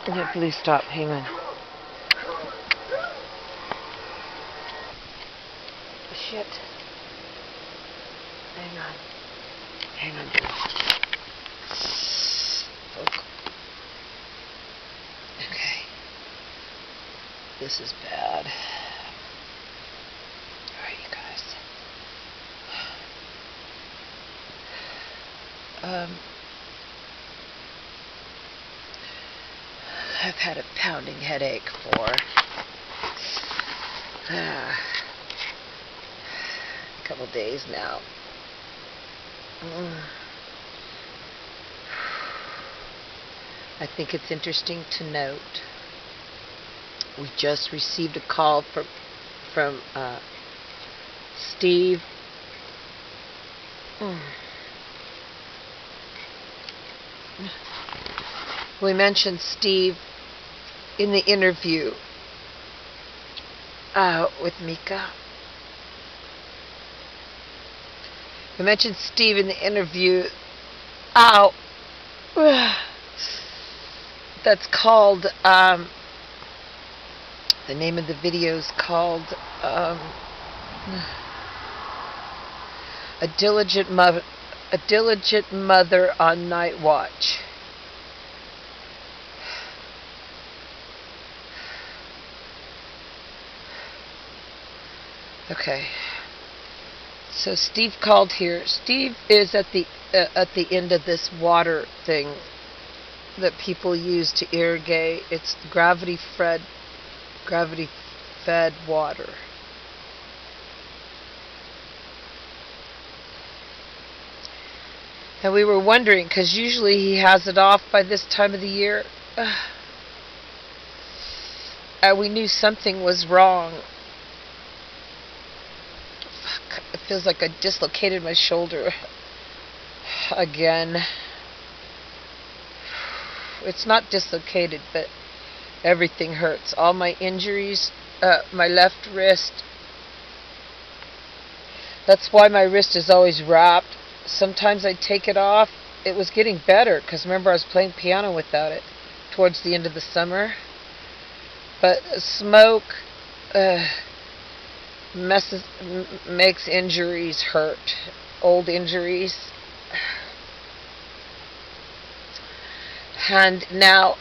Yeah, please stop. Hang on. Shit. Hang on. Hang on. Okay. This is bad. Alright, you guys. I've had a pounding headache for a couple days now. I think it's interesting to note we just received a call from Steve. We mentioned Steve in the interview with Mika. We mentioned Steve in the interview. That's called, the name of the video is called A Diligent Mother on Night Watch. Okay. So Steve called here. Steve is at the end of this water thing that people use to irrigate. It's gravity-fed water. And we were wondering, because usually he has it off by this time of the year. We knew something was wrong. Fuck, it feels like I dislocated my shoulder again. It's not dislocated, but everything hurts. All my injuries, my left wrist. That's why my wrist is always wrapped. Sometimes I take it off. It was getting better, because remember I was playing piano without it towards the end of the summer. But smoke makes injuries hurt. Old injuries. And now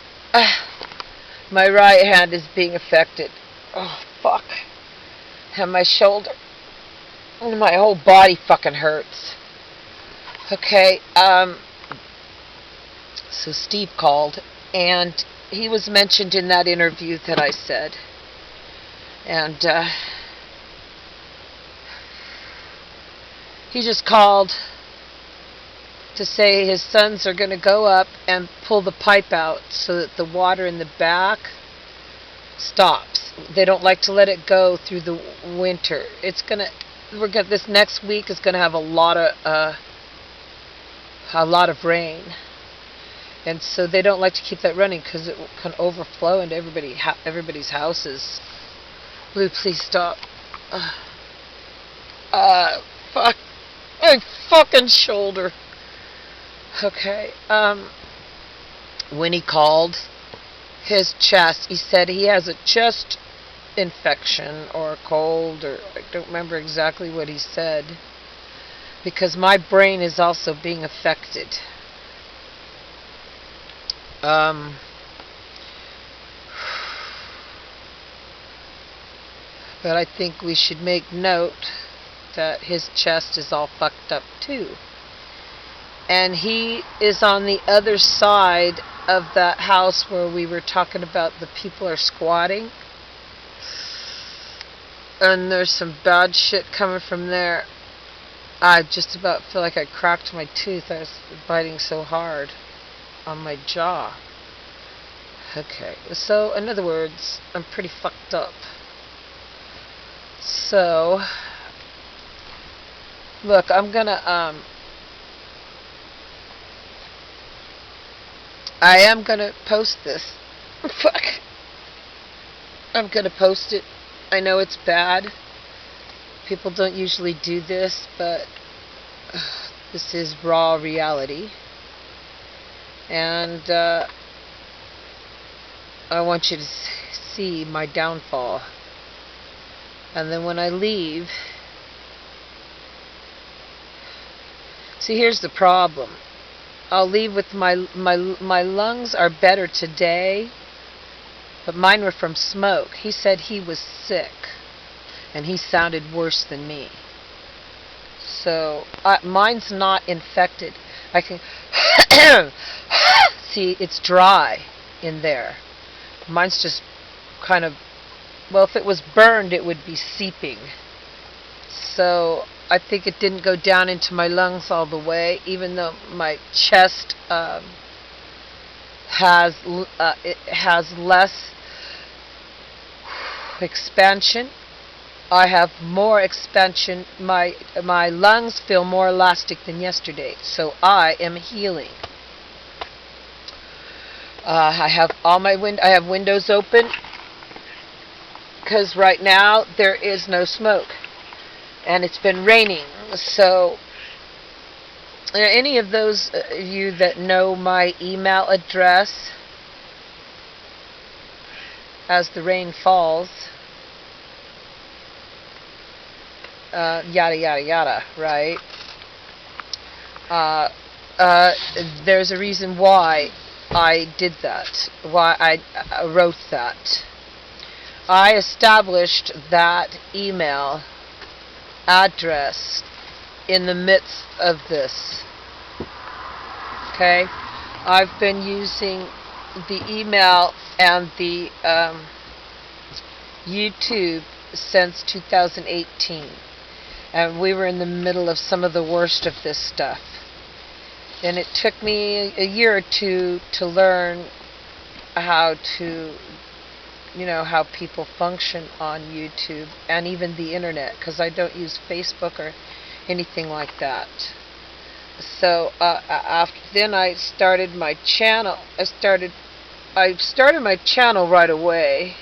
my right hand is being affected. Oh, fuck. And my shoulder. And my whole body fucking hurts. Okay, so Steve called, and he was mentioned in that interview that I said. And he just called to say his sons are going to go up and pull the pipe out so that the water in the back stops. They don't like to let it go through the winter. This next week is going to have a lot of rain, and so they don't like to keep that running because it can overflow into everybody's houses. Blue, please stop. Fuck my fucking shoulder. Okay. When he called, his chest, he said he has a chest infection or a cold, or I don't remember exactly what he said, because my brain is also being affected. But I think we should make note that his chest is all fucked up too. And he is on the other side of that house where we were talking about the people are squatting. And there's some bad shit coming from there. I just about feel like I cracked my tooth. I was biting so hard on my jaw. Okay, so in other words, I'm pretty fucked up. So, look, I'm gonna, I am gonna post this. Fuck. I'm gonna post it. I know it's bad. People don't usually do this, but this is raw reality. And I want you to see my downfall. And then when I leave, see, here's the problem. I'll leave with my lungs are better today, but mine were from smoke. He said he was sick, and he sounded worse than me. So mine's not infected. I can see it's dry in there. Mine's just kind of, well, if it was burned, it would be seeping. So I think it didn't go down into my lungs all the way, even though my chest it has less expansion. I have more expansion. My lungs feel more elastic than yesterday, so I am healing. I have I have windows open because right now there is no smoke, and it's been raining. So any of those of you that know my email address, as the rain falls, yada yada yada, right? There's a reason why I did that, why I wrote that. I established that email address in the midst of this. Okay? I've been using the email and the YouTube since 2018. And we were in the middle of some of the worst of this stuff. And it took me a year or two to learn how to, how people function on YouTube and even the internet, because I don't use Facebook or anything like that. So after then I started my channel. I started my channel right away.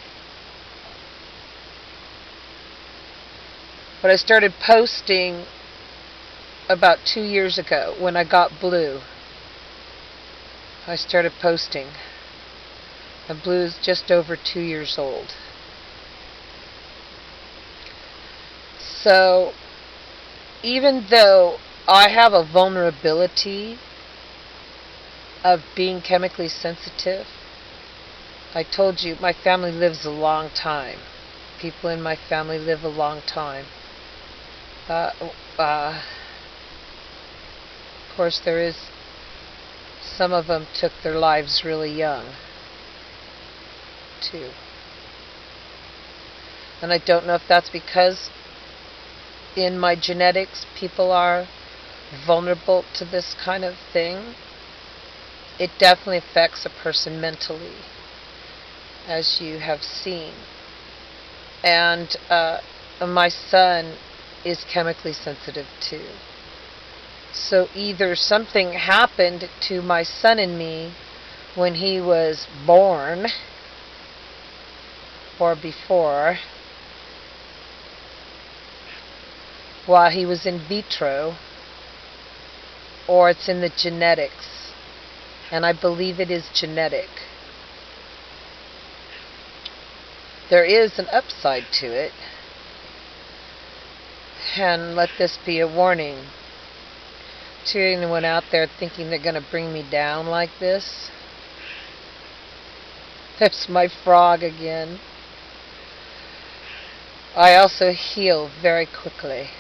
But I started posting about 2 years ago when I got Blue. I started posting. And Blue is just over 2 years old. So even though I have a vulnerability of being chemically sensitive, I told you my family lives a long time. People in my family live a long time. Of course, some of them took their lives really young, too. And I don't know if that's because in my genetics people are vulnerable to this kind of thing. It definitely affects a person mentally, as you have seen. And my son is chemically sensitive too. So either something happened to my son and me when he was born or before, while he was in vitro, or it's in the genetics. And I believe it is genetic. There is an upside to it. And let this be a warning to anyone out there thinking they're going to bring me down like this. There's my frog again. I also heal very quickly.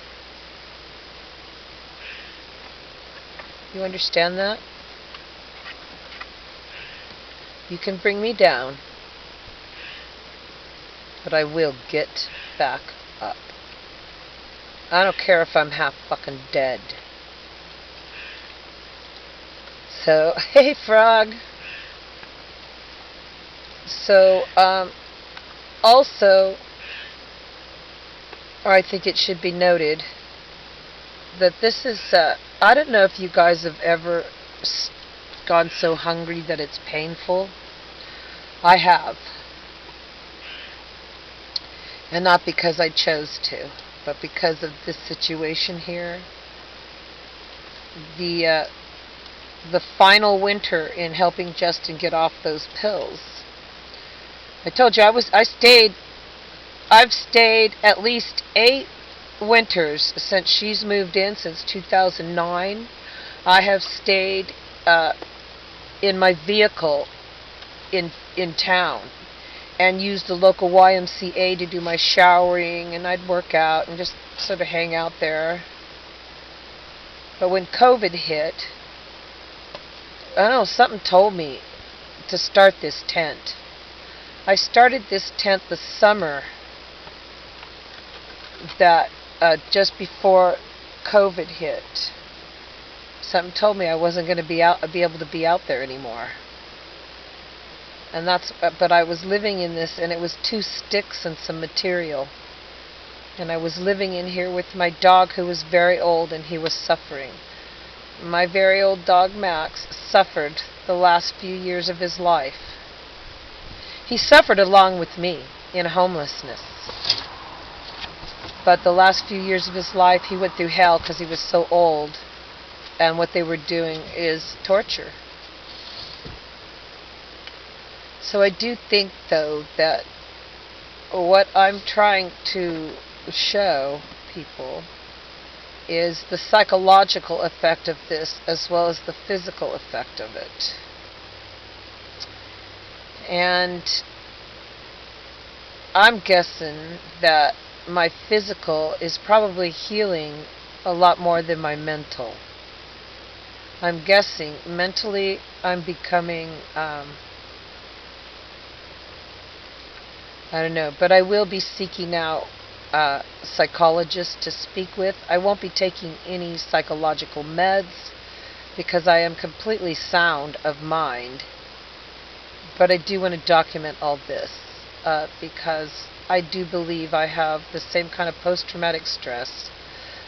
You understand that? You can bring me down, but I will get back up. I don't care if I'm half fucking dead. So, hey frog. So, also, I think it should be noted that this is, I don't know if you guys have ever gone so hungry that it's painful. I have. And not because I chose to, but because of this situation here. The final winter in helping Justin get off those pills, I told you I've stayed at least 8 winters since she's moved in, since 2009. I have stayed in my vehicle in town and used the local YMCA to do my showering, and I'd work out and just sort of hang out there. But when COVID hit, I don't know, something told me to start this tent. I started this tent the summer that just before COVID hit. Something told me I wasn't going to be able to be out there anymore. And but I was living in this, and it was 2 sticks and some material. And I was living in here with my dog, who was very old, and he was suffering. My very old dog, Max, suffered the last few years of his life. He suffered along with me in homelessness. But the last few years of his life, he went through hell because he was so old. And what they were doing is torture. So I do think, though, that what I'm trying to show people is the psychological effect of this as well as the physical effect of it. And I'm guessing that my physical is probably healing a lot more than my mental. I'm guessing mentally I'm becoming, I don't know, but I will be seeking out psychologists to speak with. I won't be taking any psychological meds because I am completely sound of mind. But I do want to document all this because I do believe I have the same kind of post-traumatic stress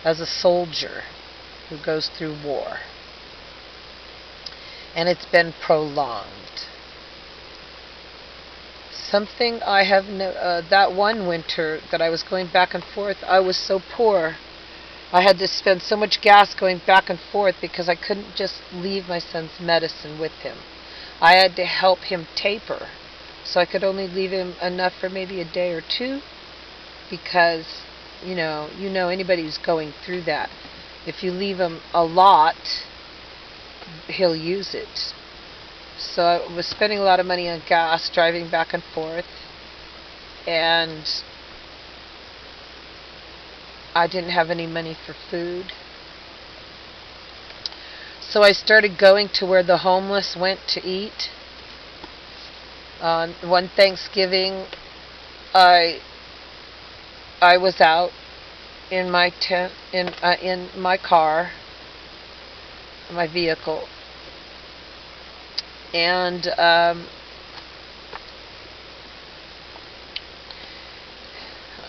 as a soldier who goes through war. And it's been prolonged. Something I have that one winter that I was going back and forth, I was so poor. I had to spend so much gas going back and forth because I couldn't just leave my son's medicine with him. I had to help him taper, so I could only leave him enough for maybe a day or 2 because, you know anybody who's going through that, if you leave him a lot, he'll use it. So I was spending a lot of money on gas, driving back and forth, and I didn't have any money for food. So I started going to where the homeless went to eat. One Thanksgiving, I was out in my tent, in my car, my vehicle, and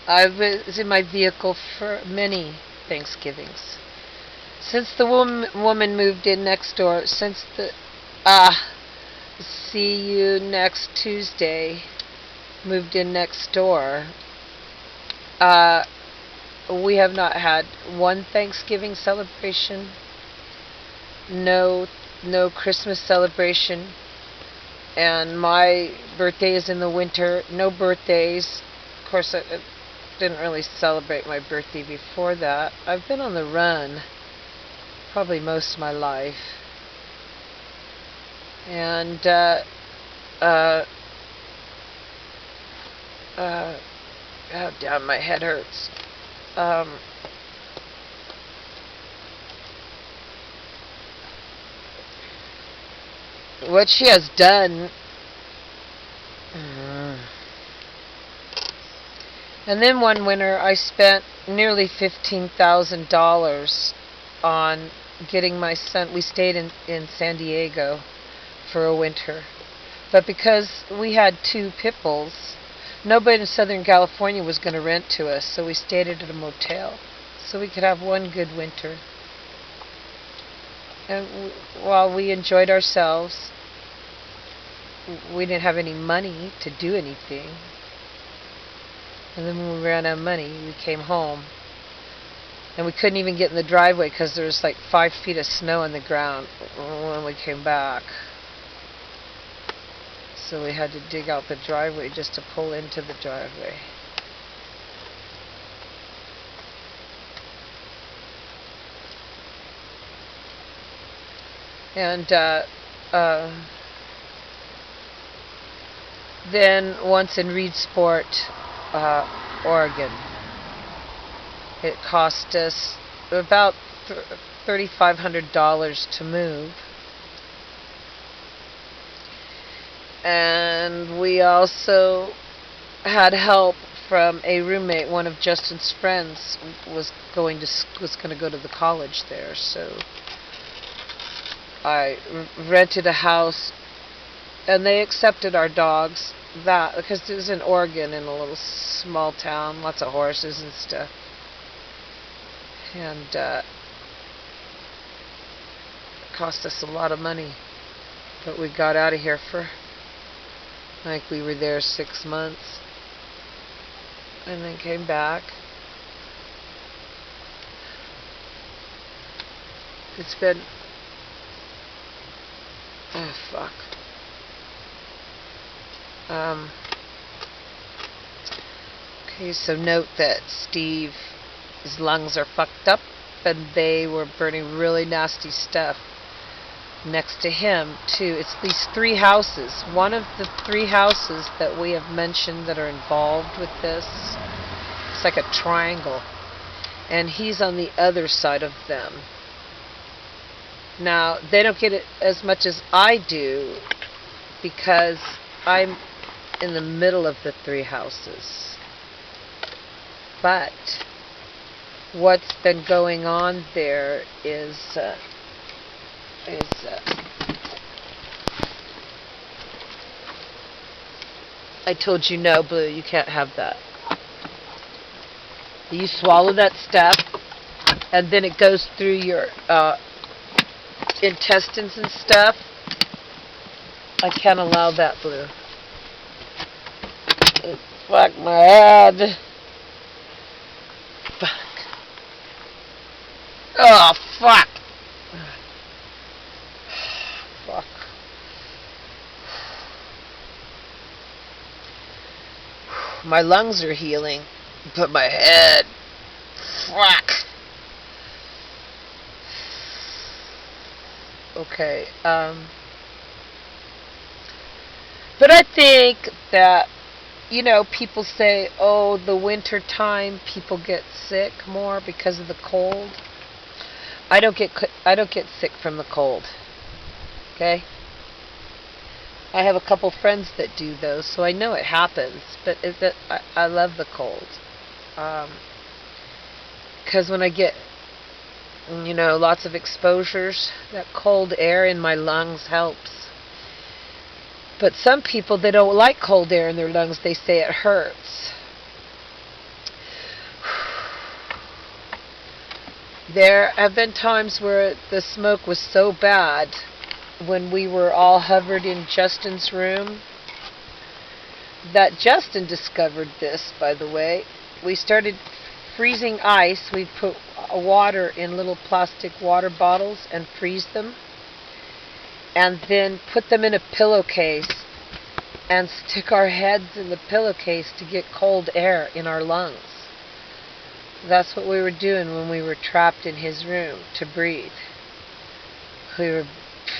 I was in my vehicle for many Thanksgivings. Since the woman moved in next door, since the see you next Tuesday moved in next door, we have not had one Thanksgiving celebration, no Christmas celebration, and my birthday is in the winter, no birthdays. Of course, I didn't really celebrate my birthday before that. I've been on the run probably most of my life. And oh, damn, my head hurts. What she has done. And then one winter I spent nearly $15,000 on getting my son. We stayed in San Diego for a winter. But because we had 2 pit bulls, nobody in Southern California was going to rent to us, so we stayed at a motel so we could have one good winter. And while we enjoyed ourselves, we didn't have any money to do anything. And then when we ran out of money, we came home. And we couldn't even get in the driveway because there was like 5 feet of snow on the ground when we came back. So we had to dig out the driveway just to pull into the driveway. And then once in Reedsport, Oregon, it cost us about $3,500 to move. And we also had help from a roommate. One of Justin's friends was going to go to the college there, so I rented a house, and they accepted our dogs. That because it was in Oregon, in a little small town, lots of horses and stuff, and it cost us a lot of money, but we got out of here for, like, we were there 6 months, and then came back. It's been, oh fuck. Okay, so note that Steve's lungs are fucked up, and they were burning really nasty stuff next to him too. It's these 3 houses. One of the 3 houses that we have mentioned that are involved with this, it's like a triangle, and he's on the other side of them. Now, they don't get it as much as I do because I'm in the middle of the 3 houses. But what's been going on there is I told you, no, Blue, you can't have that. You swallow that stuff, and then it goes through your intestines and stuff. I can't allow that, Blue. It fucked my head. Fuck. Oh, fuck. Fuck. My lungs are healing, but my head. Fuck. Okay, but I think that, you know, people say, oh, the winter time people get sick more because of the cold. I don't get sick from the cold. Okay? I have a couple friends that do those, so I know it happens, but I love the cold. Because when I get, you know, lots of exposures, that cold air in my lungs helps. But some people, they don't like cold air in their lungs. They say it hurts. There have been times where the smoke was so bad when we were all hovered in Justin's room that Justin discovered this, by the way. We started freezing ice. We put water in little plastic water bottles and freeze them, and then put them in a pillowcase and stick our heads in the pillowcase to get cold air in our lungs. That's what we were doing when we were trapped in his room to breathe. We were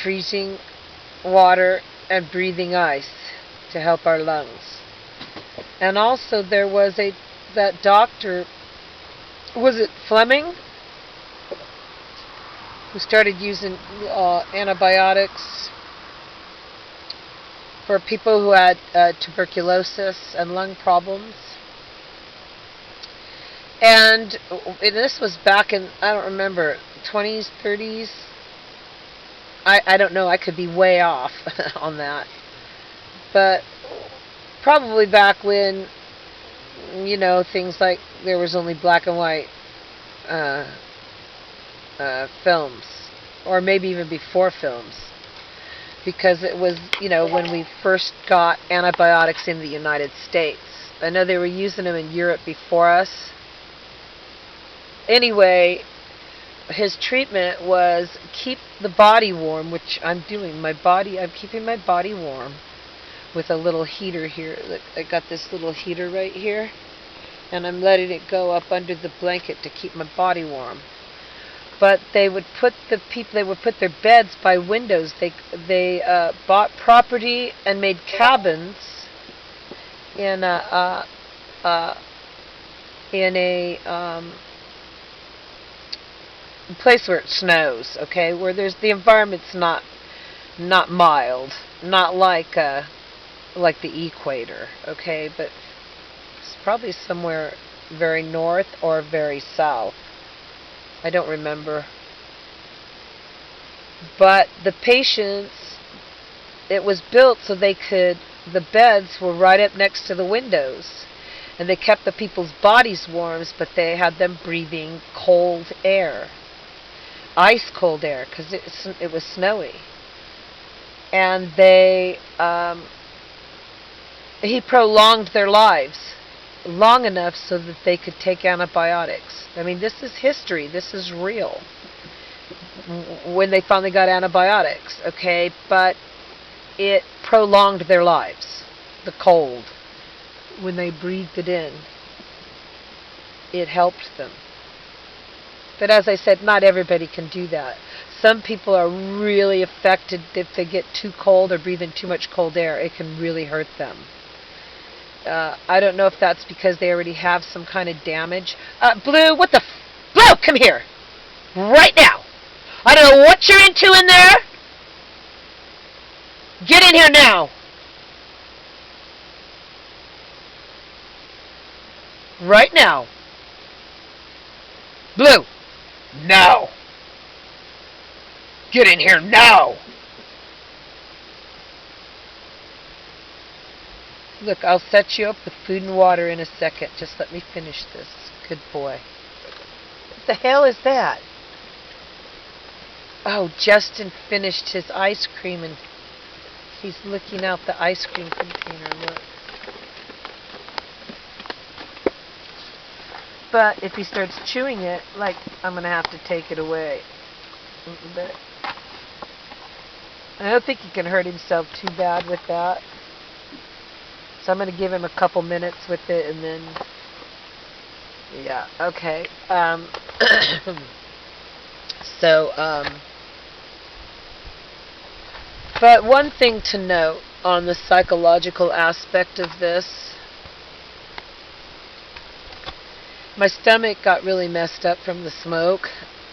freezing water and breathing ice to help our lungs. And also there was that doctor, was it Fleming, who started using antibiotics for people who had tuberculosis and lung problems. And this was back in, I don't remember, 20s, 30s. I don't know, I could be way off on that. But probably back when, you know, things like there was only black and white films, or maybe even before films, because it was, you know, when we first got antibiotics in the United States. I know they were using them in Europe before us. Anyway, his treatment was keep the body warm, which I'm doing. I'm keeping my body warm with a little heater here. Look, I got this little heater right here, and I'm letting it go up under the blanket to keep my body warm. But they would put their beds by windows. They bought property and made cabins in a place where it snows. Okay, where the environment's not mild, not like the equator. Okay, but it's probably somewhere very north or very south. I don't remember. But the patients, it was built so the beds were right up next to the windows. And they kept the people's bodies warm, but they had them breathing cold air. Ice cold air, because it was snowy. And he prolonged their lives long enough so that they could take antibiotics. I mean, this is history. This is real. When they finally got antibiotics, okay? But it prolonged their lives. The cold. When they breathed it in, it helped them. But as I said, not everybody can do that. Some people are really affected if they get too cold or breathe in too much cold air. It can really hurt them. I don't know if that's because they already have some kind of damage. Blue, Blue, come here. Right now. I don't know what you're into in there. Get in here now. Right now. Blue. Now. Get in here now. Look, I'll set you up with food and water in a second. Just let me finish this. Good boy. What the hell is that? Oh, Justin finished his ice cream and he's licking out the ice cream container. Look. But if he starts chewing it, like, I'm going to have to take it away. But I don't think he can hurt himself too bad with that. So I'm going to give him a couple minutes with it and then, yeah, okay. But one thing to note on the psychological aspect of this, my stomach got really messed up from the smoke,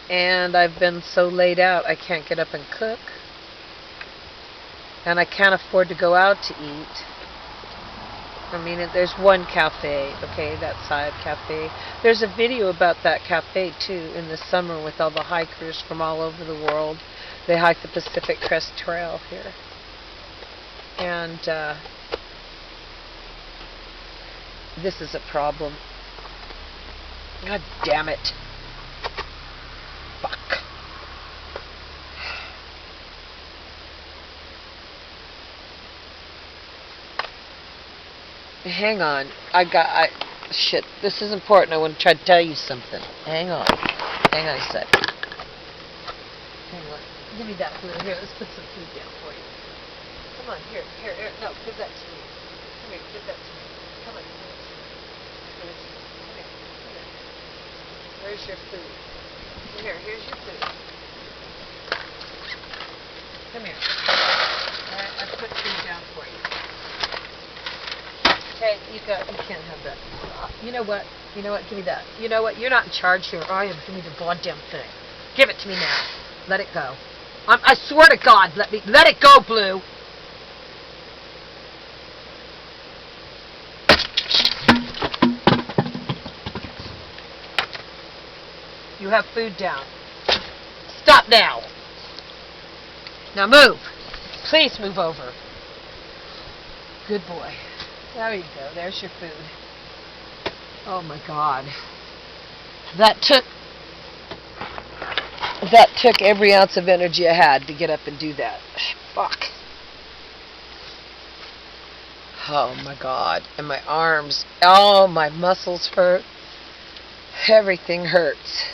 and I've been so laid out I can't get up and cook, and I can't afford to go out to eat. I mean, there's one cafe, okay, that side cafe. There's a video about that cafe, too, in the summer with all the hikers from all over the world. They hike the Pacific Crest Trail here. And this is a problem. God damn it. Fuck. Hang on. Shit, this is important. I want to try to tell you something. Hang on. Hang on a sec. Hang on. Give me that food. Here, let's put some food down for you. Come on, here. No, give that to me. Come here, give that to me. Come on, give it to me. Give it to me. Come here. Where's your food? Here's your food. Come here. Alright, I put food down for you. Okay, you can't have that. You know what? Give me that. You know what? You're not in charge here. I am. Give me the goddamn thing. Give it to me now. Let it go. I swear to God, let it go, Blue. You have food down. Stop now. Now move. Please move over. Good boy. There you go. There's your food. Oh my God. That took every ounce of energy I had to get up and do that. Fuck. Oh my God. And my arms. Oh, my muscles hurt. Everything hurts.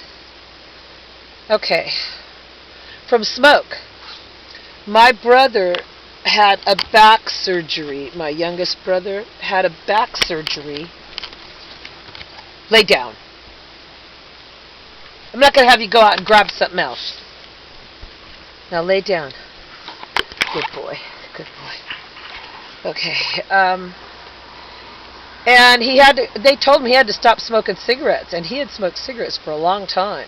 Okay. From smoke. My brother had a back surgery. My youngest brother had a back surgery. Lay down. I'm not going to have you go out and grab something else. Now lay down. Good boy. Good boy. Okay. And they told him he had to stop smoking cigarettes, and he had smoked cigarettes for a long time.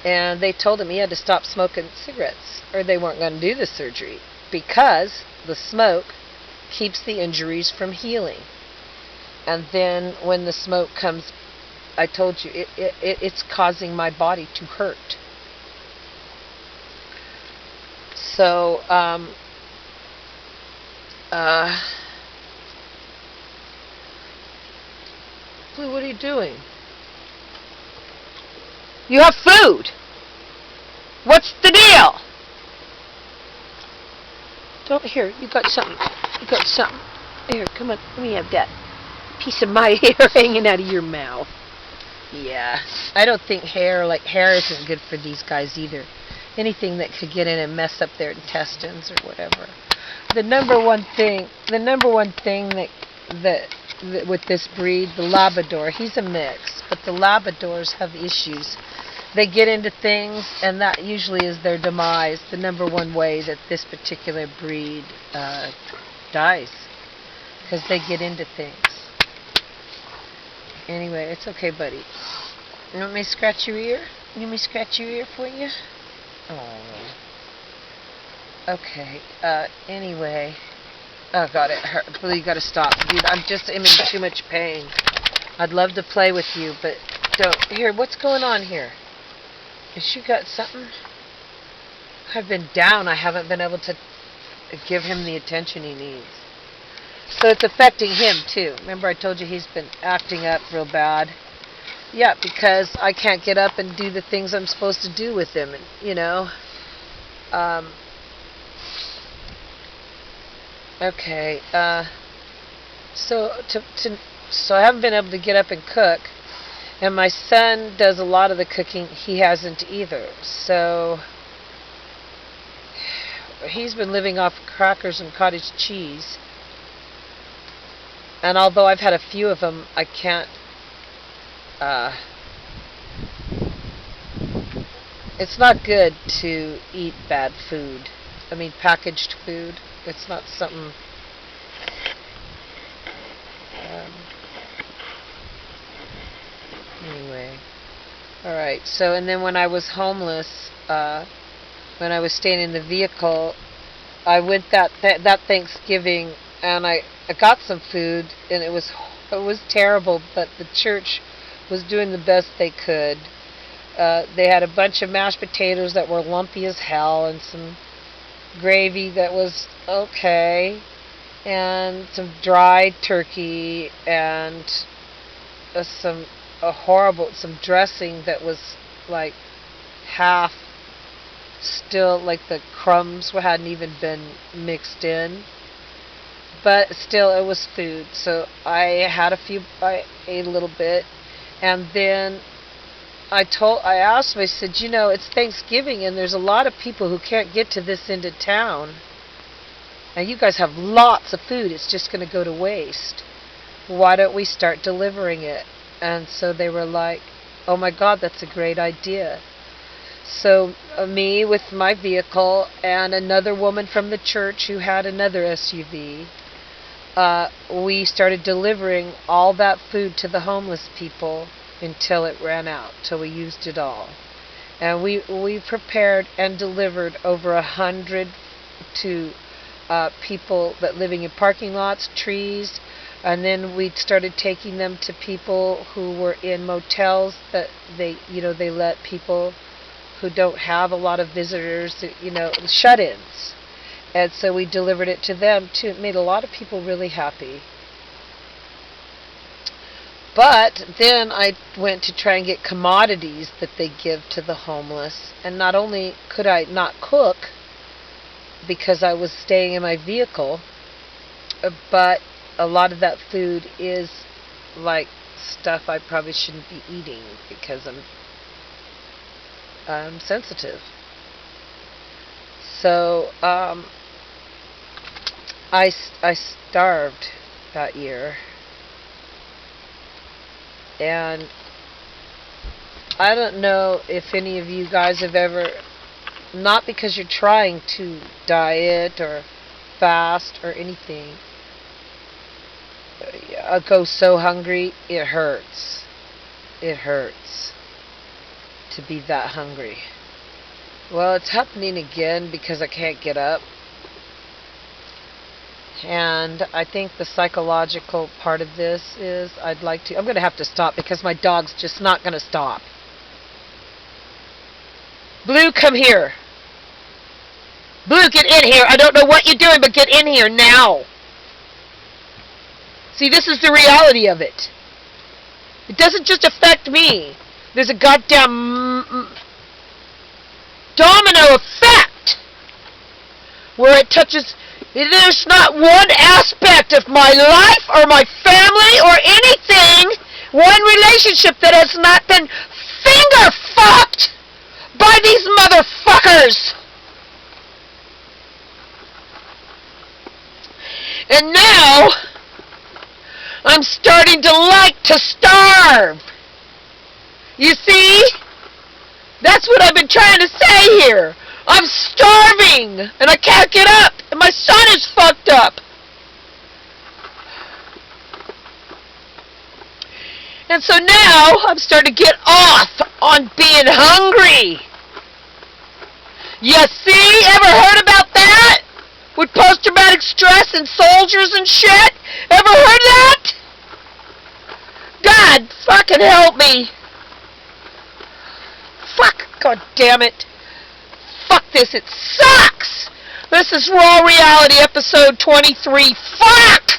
And they told him he had to stop smoking cigarettes, or they weren't going to do the surgery, because the smoke keeps the injuries from healing. And then when the smoke comes, I told you, it's causing my body to hurt. So, Blue, what are you doing? You have food. What's the deal? Don't, here, you got something. You got something. Here, come on, let me have that piece of my hair hanging out of your mouth. Yeah, I don't think hair isn't good for these guys either. Anything that could get in and mess up their intestines or whatever. The number one thing that with this breed, the Labrador, he's a mix, but the Labradors have issues. They get into things, and that usually is their demise. The number one way that this particular breed dies, because they get into things. Anyway, it's okay, buddy. You want me to scratch your ear? You want me to scratch your ear for you? Oh. Okay. Anyway. Oh, God, it hurt. Blue, you gotta stop. Dude, I'm in too much pain. I'd love to play with you, but don't. Here, what's going on here? Has you got something? I've been down. I haven't been able to give him the attention he needs. So it's affecting him, too. Remember I told you he's been acting up real bad? Yeah, because I can't get up and do the things I'm supposed to do with him, and, you know. Okay, so I haven't been able to get up and cook, and my son does a lot of the cooking. He hasn't either, so he's been living off crackers and cottage cheese, and although I've had a few of them, I can't, it's not good to eat bad food. I mean, packaged food. It's not something. Anyway, all right. So, and then when I was homeless, when I was staying in the vehicle, I went that Thanksgiving, and I got some food, and it was terrible. But the church was doing the best they could. They had a bunch of mashed potatoes that were lumpy as hell, and some gravy that was okay, and some dried turkey, and some dressing that was like half still, like the crumbs hadn't even been mixed in, but still it was food. So I ate a little bit, and then I asked him, I said, you know, it's Thanksgiving and there's a lot of people who can't get to this end of town. And you guys have lots of food. It's just going to go to waste. Why don't we start delivering it? And so they were like, oh my God, that's a great idea. So me with my vehicle and another woman from the church who had another SUV, we started delivering all that food to the homeless people until it ran out, till we used it all. And we prepared and delivered over 100 to people that living in parking lots, trees, and then we started taking them to people who were in motels that they let people who don't have a lot of visitors, shut-ins. And so we delivered it to them too. It made a lot of people really happy. But then I went to try and get commodities that they give to the homeless. And not only could I not cook because I was staying in my vehicle, but a lot of that food is like stuff I probably shouldn't be eating because I'm sensitive. So I starved that year. And I don't know if any of you guys have ever, not because you're trying to diet or fast or anything, go so hungry, it hurts. It hurts to be that hungry. Well, it's happening again because I can't get up. And I think the psychological part of this is I'm going to have to stop because my dog's just not going to stop. Blue, come here. Blue, get in here. I don't know what you're doing, but get in here now. See, this is the reality of it. It doesn't just affect me. There's a goddamn domino effect where it touches. There's not one aspect of my life or my family or anything, one relationship that has not been finger-fucked by these motherfuckers. And now, I'm starting to like to starve. You see? That's what I've been trying to say here. I'm starving, and I can't get up, and my son is fucked up. And so now, I'm starting to get off on being hungry. You see? Ever heard about that? With post-traumatic stress and soldiers and shit? Ever heard that? God fucking help me. Fuck, god damn it. Fuck this, it sucks! This is Raw Reality episode 23. Fuck!